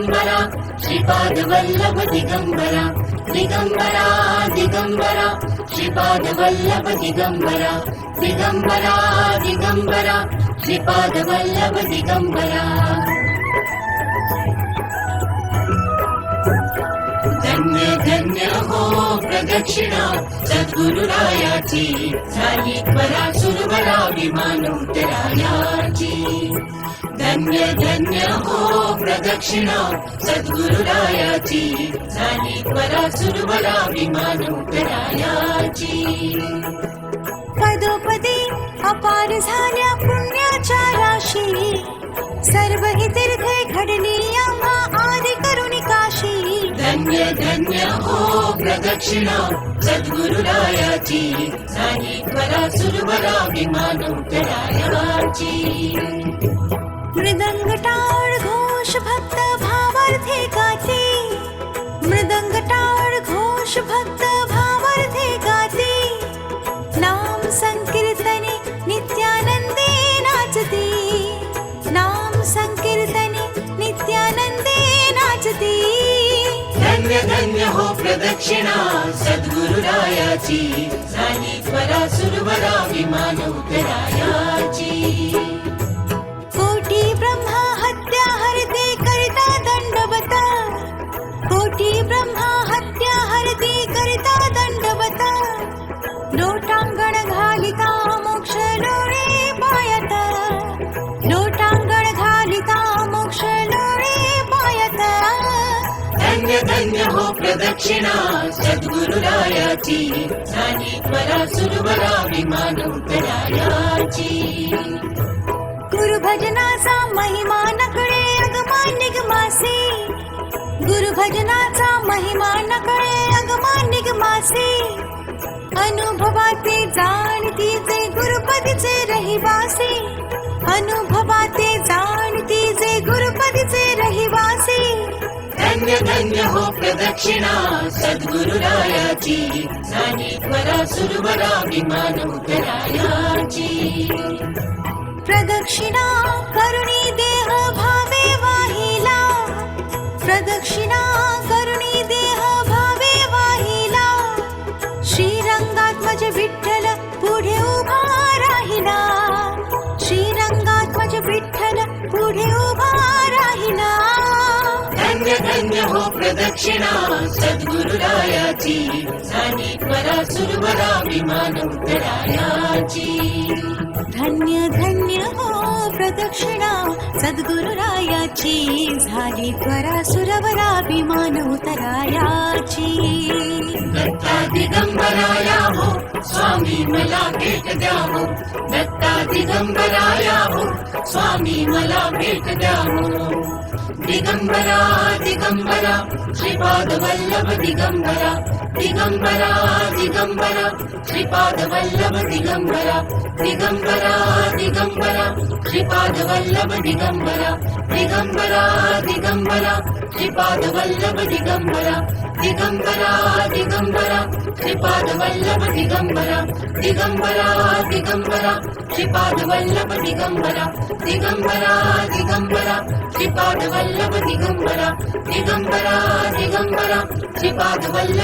दिगंबरा श्रीपाद वल्लभ दिगंबरा दिगंबरा दिगंबरा श्रीपाद वल्लभ दिगंबरा दिगंबरा दिगंबरा श्रीपाद वल्लभ दिगंबरा धन्य धन्य हो प्रदक्षिणा सद्गुरुरायाची झाली त्वरा सुरवरा विमान उतरायाची धन्य धन्य हो प्रदक्षिणा सद्गुरुरायाची झाली त्वरा सुरवरा विमान उतरायाची पदोपदी अपार झाल्या पुण्याच्या राशी सर्व ही तीर्थे घडली आम्हा आदि करुणी काशी धन्य धन्य हो प्रदक्षिणा सद्गुरुरायाची झाली त्वरा सुरवरा विमान उतरायाची मृदंग टाळ घोष भक्त भावार्थे गाते मृदंग टाळ घोष भक्त भावार्थे गाते नाम संकीर्तने नित्यानंदे नाचते नाम संकीर्तने नित्यानंदे नाचते धन्य धन्य हो प्रदक्षिणा सद्गुरुरायाची झाली त्वरा सुरवरा विमान उतरायाची कोटी ब्रह्मा हत्या हरते करिता दंडवत कोटी ब्रह्मा हत्या हरते करिता दंडवत लोटांगण घालिता मोक्ष लोळे पायत लोटांगण घालिता मोक्ष लोळे पायत धन्य धन्य हो प्रदक्षिणा सद्गुरुरायाची झाली त्वरा सुरवरा विमान उतरायाची गुरु भजनाचा महिमा नकळे अगमा निगमासे गुरु भजनाचा महिमा नकळे अगमा निगमासे अनुभवाते जाणती जे गुरुपदीचे रहिवासी अनुभवाते जाणती जे गुरुपदीचे रहिवासी धन्य धन्य हो प्रदक्षिणा सद्गुरुरायाची झाली त्वरा सुरवरा विमान उतरायाची प्रदक्षिणा करुणी देह भावे वाहिला प्रदक्षिणा करुणी देह भावे वाहिला श्रीरंगात्मज विठ्ठल पुढे उभा राहिला श्रीरंगात्मज विठ्ठल पुढे उभा राहिला धन्य धन्य हो प्रदक्षिणा सद्गुरुरायाची झाली त्वरा सुरवरा विमान उतरायाची धन्य धन्य हो प्रदक्षिणा सद्गुरुरायाची झाली त्वरा सुरवरा विमान उतरायाची दत्ता दिगंबराया हो स्वामी मला भेट द्या हो दत्ता दिगंबराया हो स्वामी मला भेट द्या हो दिगंबरा दिगंबरा श्रीपाद वल्लभ दिगंबरा दिगंबरा दिगंबरा श्रीपाद वल्लभ दिगंबरा दिगंबरा दिगंबरा श्रीपाद वल्लभ दिगंबरा दिगंबरा दिगंबरा श्रीपाद वल्लभ दिगंबरा दिगंबरा दिगंबरा श्रीपाद वल्लभ दिगंबरा दिगंबरा दिगंबरा श्रीपाद वल्लभ दिगंबरा दिगंबरा दिगंबरा श्रीपाद वल्लभ दिगंबरा दिगंबरा दिगंबरा श्रीपाद वल्लभ